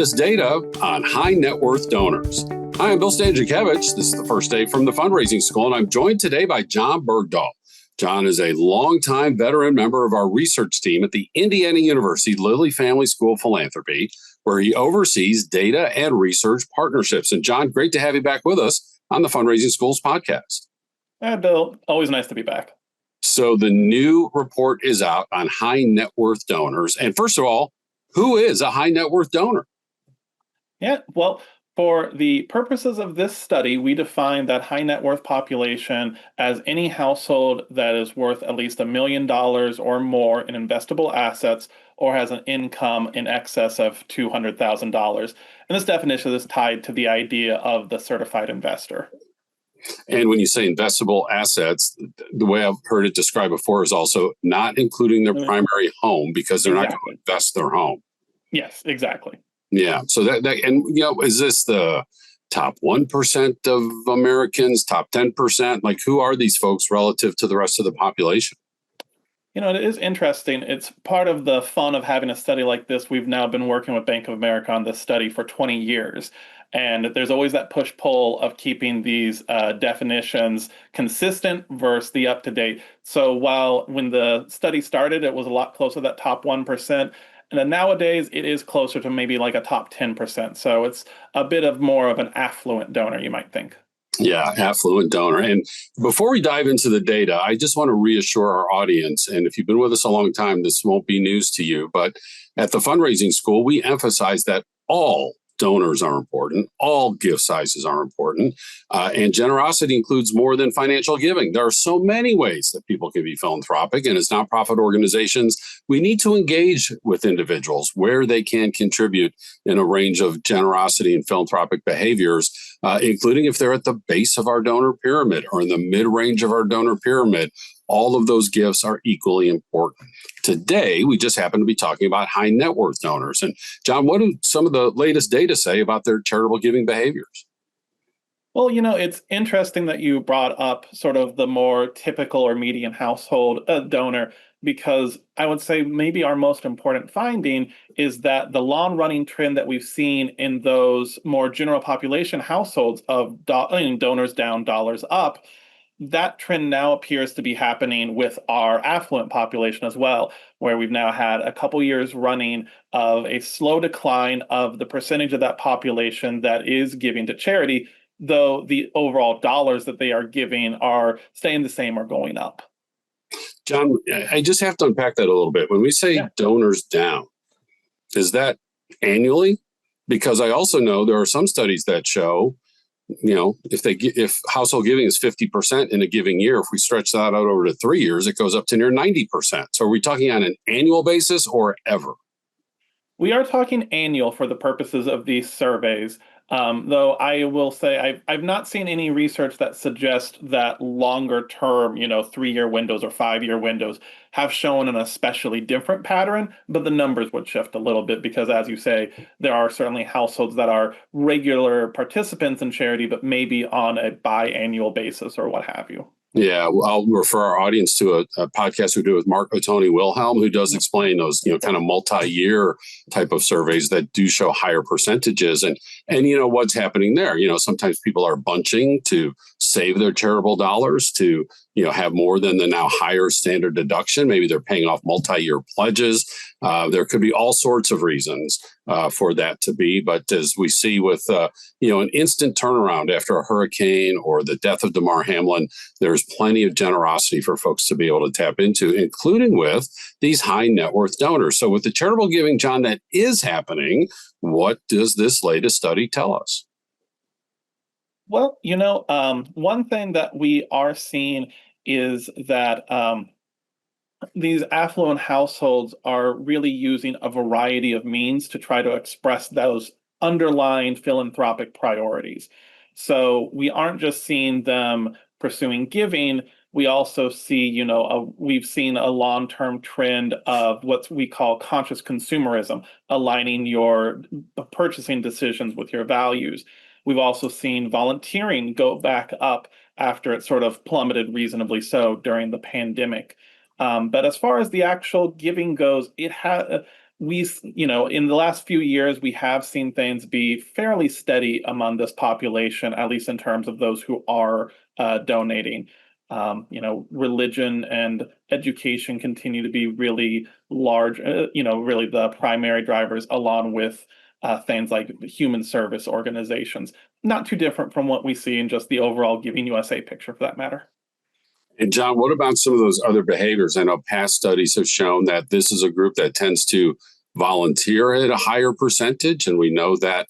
latest data on high net worth donors. Hi, I'm Bill Stanczykiewicz. This is the first day from the fundraising school, and I'm joined today by Jon Bergdoll. Jon is a longtime veteran member of our research team at the Indiana University Lilly Family School of Philanthropy, where he oversees data and research partnerships. And Jon, great to have you back with us on the Fundraising Schools podcast. Hi, Bill. Always nice to be back. So the new report is out on high net worth donors. And first of all, who is a high net worth donor? Yeah, well, for the purposes of this study, we define that high net worth population as any household that is worth at least $1 million or more in investable assets or has an income in excess of $200,000. And this definition is tied to the idea of the certified investor. And when you say investable assets, the way I've heard it described before is also not including their primary home because they're not going to invest their home. Yes, exactly. Yeah. So is this the top 1% of Americans, top 10%? Like, who are these folks relative to the rest of the population? You know, it is interesting. It's part of the fun of having a study like this. We've now been working with Bank of America on this study for 20 years. And there's always that push-pull of keeping these definitions consistent versus the up-to-date. So while when the study started, it was a lot closer to that top 1%. And then nowadays, it is closer to maybe like a top 10%. So it's a bit of more of an affluent donor, you might think. Yeah, affluent donor. And before we dive into the data, I just want to reassure our audience, and if you've been with us a long time, this won't be news to you, but at the fundraising school, we emphasize that all donors are important. All gift sizes are important. And generosity includes more than financial giving. There are so many ways that people can be philanthropic. And as nonprofit organizations, we need to engage with individuals where they can contribute in a range of generosity and philanthropic behaviors, including if they're at the base of our donor pyramid or in the mid-range of our donor pyramid. All of those gifts are equally important. Today, we just happen to be talking about high net worth donors. And Jon, what do some of the latest data say about their charitable giving behaviors? Well, you know, it's interesting that you brought up sort of the more typical or median household donor, because I would say maybe our most important finding is that the long-running trend that we've seen in those more general population households of donors down, dollars up, that trend now appears to be happening with our affluent population as well, where we've now had a couple years running of a slow decline of the percentage of that population that is giving to charity, though the overall dollars that they are giving are staying the same or going up. Jon, I just have to unpack that a little bit. When we say donors down, is that annually? Because I also know there are some studies that show, you know, if household giving is 50% in a giving year, if we stretch that out over to 3 years, it goes up to near 90%. So are we talking on an annual basis or ever? We are talking annual for the purposes of these surveys. Though I will say I've not seen any research that suggests that longer term, 3-year windows or 5-year windows have shown an especially different pattern, but the numbers would shift a little bit because, as you say, there are certainly households that are regular participants in charity, but maybe on a biannual basis or what have you. Yeah, well, I'll refer our audience to a podcast we do with Mark Otoni Wilhelm, who does explain those, kind of multi-year type of surveys that do show higher percentages. And what's happening there. Sometimes people are bunching to save their charitable dollars to, have more than the now higher standard deduction. Maybe they're paying off multi-year pledges. There could be all sorts of reasons for that to be. But as we see with, an instant turnaround after a hurricane or the death of Damar Hamlin, there's plenty of generosity for folks to be able to tap into, including with these high net worth donors. So with the charitable giving, Jon, that is happening, what does this latest study tell us? Well, one thing that we are seeing is that these affluent households are really using a variety of means to try to express those underlying philanthropic priorities. So we aren't just seeing them pursuing giving. We also see, we've seen a long-term trend of what we call conscious consumerism, aligning your purchasing decisions with your values. We've also seen volunteering go back up after it sort of plummeted reasonably so during the pandemic. But as far as the actual giving goes, in the last few years, we have seen things be fairly steady among this population, at least in terms of those who are donating. Religion and education continue to be really large, really the primary drivers, along with things like human service organizations. Not too different from what we see in just the overall Giving USA picture, for that matter. And John, what about some of those other behaviors? I know past studies have shown that this is a group that tends to volunteer at a higher percentage. And we know that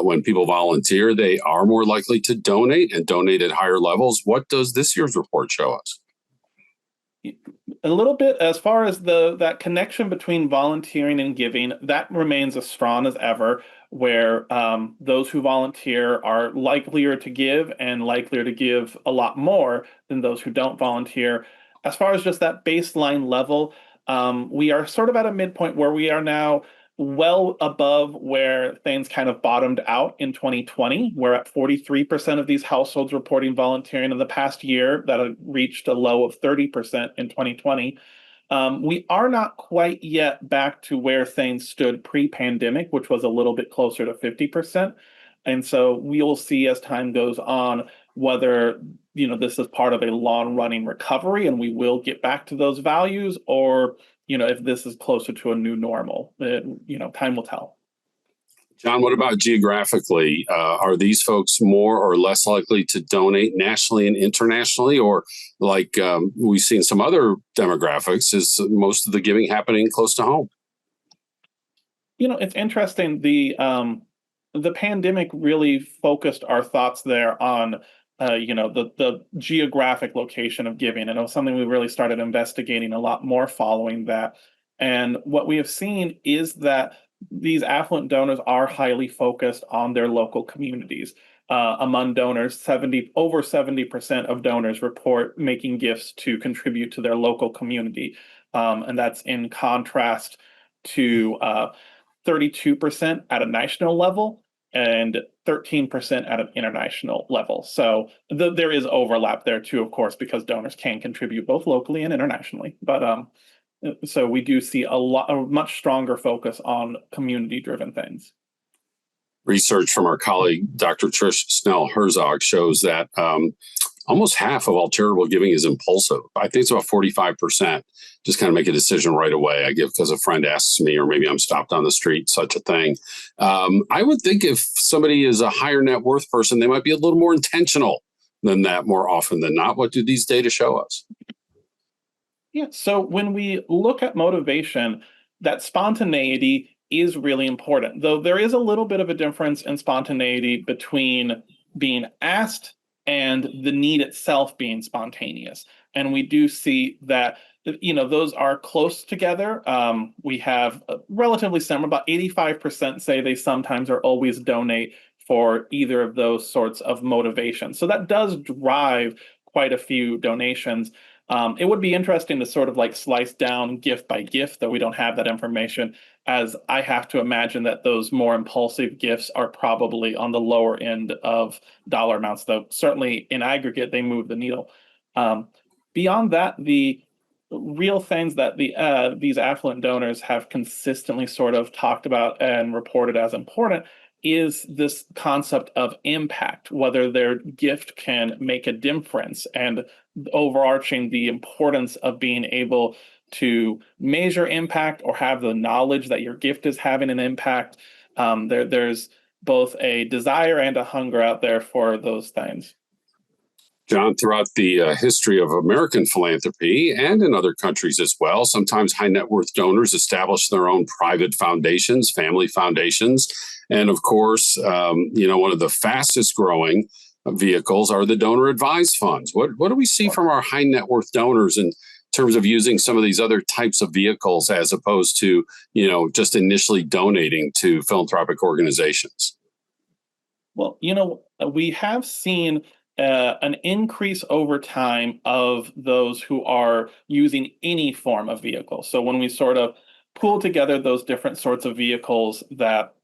when people volunteer, they are more likely to donate and donate at higher levels. What does this year's report show us? A little bit as far as that connection between volunteering and giving, that remains as strong as ever, where those who volunteer are likelier to give and likelier to give a lot more than those who don't volunteer. As far as just that baseline level, we are sort of at a midpoint where we are now well above where things kind of bottomed out in 2020. We're at 43% of these households reporting volunteering in the past year. That had reached a low of 30% in 2020. We are not quite yet back to where things stood pre-pandemic, which was a little bit closer to 50%. And so we will see as time goes on whether this is part of a long-running recovery and we will get back to those values, or if this is closer to a new normal. Time will tell. John, what about geographically? Are these folks more or less likely to donate nationally and internationally? Or like we've seen some other demographics, is most of the giving happening close to home? It's interesting. The pandemic really focused our thoughts there on the geographic location of giving. And it was something we really started investigating a lot more following that. And what we have seen is that these affluent donors are highly focused on their local communities. Among donors, over 70% of donors report making gifts to contribute to their local community. And that's in contrast to 32% at a national level and 13% at an international level. So there is overlap there too, of course, because donors can contribute both locally and internationally. But so we do see a much stronger focus on community-driven things. Research from our colleague, Dr. Trish Snell-Herzog, shows that almost half of all charitable giving is impulsive. I think it's about 45%. Just kind of make a decision right away. I give because a friend asks me, or maybe I'm stopped on the street, such a thing. I would think if somebody is a higher net worth person, they might be a little more intentional than that more often than not. What do these data show us? Yeah, so when we look at motivation, that spontaneity is really important, though there is a little bit of a difference in spontaneity between being asked and the need itself being spontaneous. And we do see that, those are close together. We have relatively similar, about 85% say they sometimes or always donate for either of those sorts of motivations. So that does drive quite a few donations. It would be interesting to sort of like slice down gift by gift, though we don't have that information, as I have to imagine that those more impulsive gifts are probably on the lower end of dollar amounts, though certainly in aggregate, they move the needle. Beyond that, the real things that these affluent donors have consistently sort of talked about and reported as important is this concept of impact, whether their gift can make a difference, and overarching the importance of being able to measure impact or have the knowledge that your gift is having an impact. There's both a desire and a hunger out there for those things. John, throughout the history of American philanthropy and in other countries as well, sometimes high net worth donors establish their own private foundations, family foundations. And of course, one of the fastest growing vehicles are the donor advised funds. What do we see from our high net worth donors in terms of using some of these other types of vehicles as opposed to, just initially donating to philanthropic organizations? Well, we have seen an increase over time of those who are using any form of vehicle. So when we sort of pull together those different sorts of vehicles that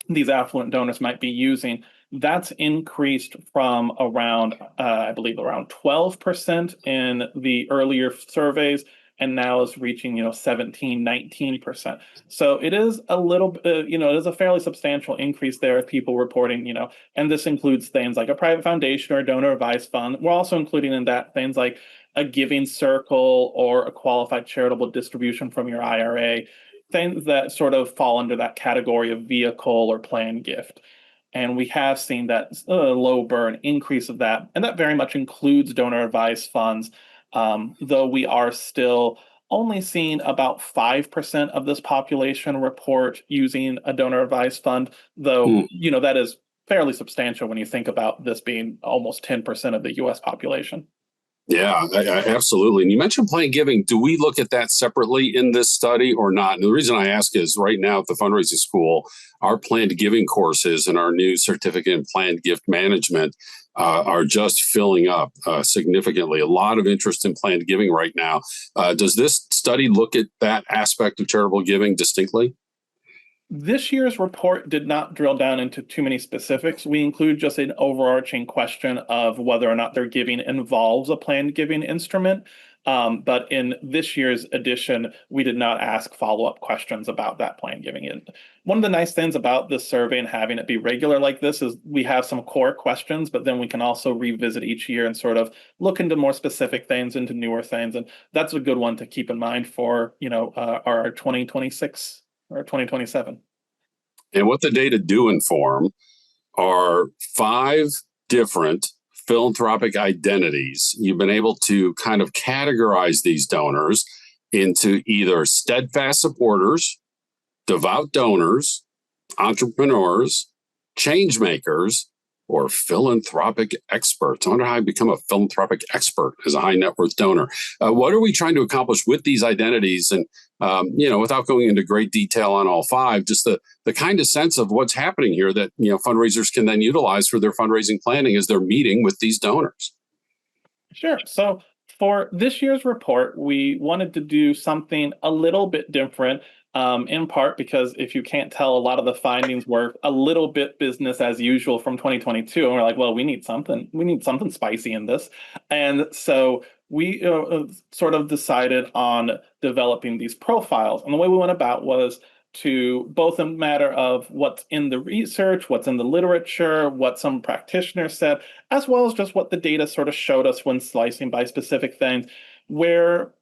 these affluent donors might be using, that's increased from around, I believe, around 12% in the earlier surveys, and now is reaching, 17, 19%. So it is a little, it is a fairly substantial increase there of people reporting, and this includes things like a private foundation or a donor advised fund. We're also including in that things like a giving circle or a qualified charitable distribution from your IRA, things that sort of fall under that category of vehicle or planned gift. And we have seen that low burn increase of that. And that very much includes donor advised funds, though we are still only seeing about 5% of this population report using a donor advised fund, though, that is fairly substantial when you think about this being almost 10% of the US population. Yeah, absolutely. And you mentioned planned giving. Do we look at that separately in this study or not? And the reason I ask is right now at the fundraising school, our planned giving courses and our new certificate in planned gift management are just filling up significantly. A lot of interest in planned giving right now. Does this study look at that aspect of charitable giving distinctly? This year's report did not drill down into too many specifics. We include just an overarching question of whether or not their giving involves a planned giving instrument. But in this year's edition, we did not ask follow-up questions about that planned giving. And one of the nice things about this survey and having it be regular like this is we have some core questions, but then we can also revisit each year and sort of look into more specific things, into newer things. And that's a good one to keep in mind for, our 2026 or 2027. And what the data do inform are 5 different philanthropic identities. You've been able to kind of categorize these donors into either steadfast supporters, devout donors, entrepreneurs, change makers, or philanthropic experts. I wonder how I become a philanthropic expert as a high net worth donor. What are we trying to accomplish with these identities? And, without going into great detail on all 5, just the kind of sense of what's happening here that, fundraisers can then utilize for their fundraising planning as they're meeting with these donors. Sure. So for this year's report, we wanted to do something a little bit different. In part because if you can't tell, a lot of the findings were a little bit business as usual from 2022. And we're like, well, we need something spicy in this. And so we sort of decided on developing these profiles. And the way we went about was to both a matter of what's in the research, what's in the literature, what some practitioners said, as well as just what the data sort of showed us when slicing by specific things, where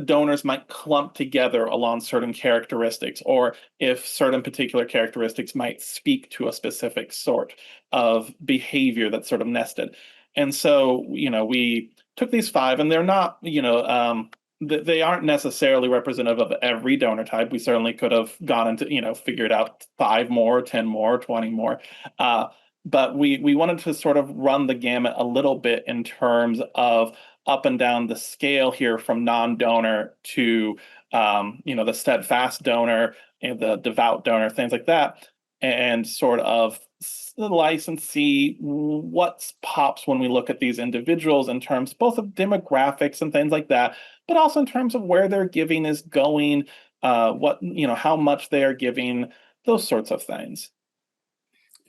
donors might clump together along certain characteristics, or if certain particular characteristics might speak to a specific sort of behavior that's sort of nested. And so, we took these 5, and they're not, they aren't necessarily representative of every donor type. We certainly could have gone into, figured out 5 more, 10 more, 20 more. But we wanted to sort of run the gamut a little bit in terms of up and down the scale here from non-donor to, the steadfast donor and the devout donor, things like that, and sort of slice and see what pops when we look at these individuals in terms both of demographics and things like that, but also in terms of where their giving is going, how much they are giving, those sorts of things.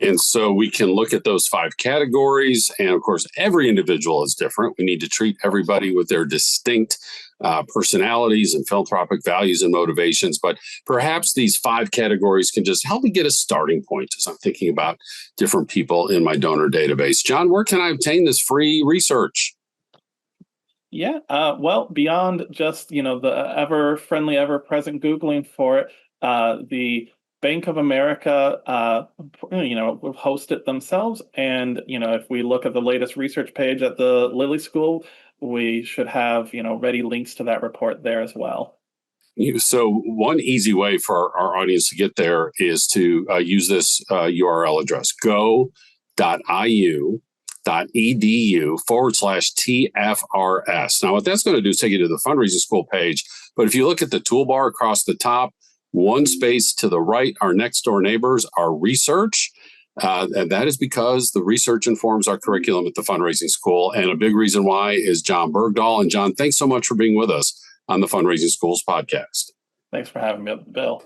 And so we can look at those 5 categories. And of course, every individual is different. We need to treat everybody with their distinct personalities and philanthropic values and motivations. But perhaps these 5 categories can just help me get a starting point as I'm thinking about different people in my donor database. Jon, where can I obtain this free research? Yeah, well, beyond just, the ever-friendly, ever-present Googling for it, the Bank of America, will host it themselves. And, if we look at the latest research page at the Lilly School, we should have, ready links to that report there as well. So one easy way for our audience to get there is to use this URL address, go.iu.edu/TFRS. Now, what that's going to do is take you to the fundraising school page. But if you look at the toolbar across the top, one space to the right, our next door neighbors, our research. And that is because the research informs our curriculum at the fundraising school. And a big reason why is Jon Bergdoll. And Jon, thanks so much for being with us on the Fundraising Schools podcast. Thanks for having me, Bill.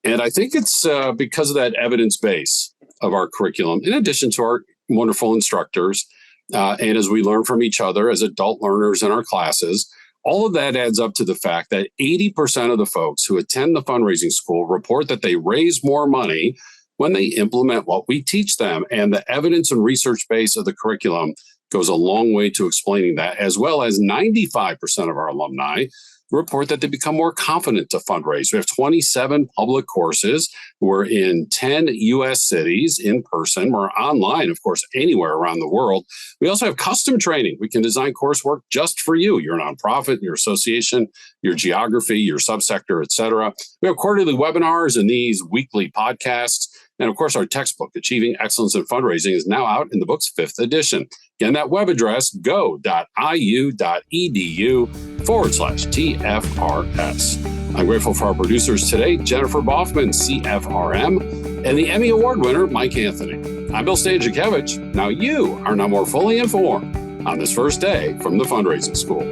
And I think it's because of that evidence base of our curriculum, in addition to our wonderful instructors, and as we learn from each other as adult learners in our classes, All of that adds up to the fact that 80% of the folks who attend the fundraising school report that they raise more money when they implement what we teach them. And the evidence and research base of the curriculum goes a long way to explaining that, as well as 95% of our alumni report that they become more confident to fundraise. We have 27 public courses. We're in 10 U.S. cities in person. We're online, of course, anywhere around the world. We also have custom training. We can design coursework just for you, your nonprofit, your association, your geography, your subsector, et cetera. We have quarterly webinars and these weekly podcasts. And of course, our textbook, Achieving Excellence in Fundraising, is now out in the book's 5th edition. Again, that web address, go.iu.edu/TFRS. I'm grateful for our producers today, Jennifer Boffman, CFRM, and the Emmy Award winner, Mike Anthony. I'm Bill Stanczykiewicz. Now you are now more fully informed on this first day from the fundraising school.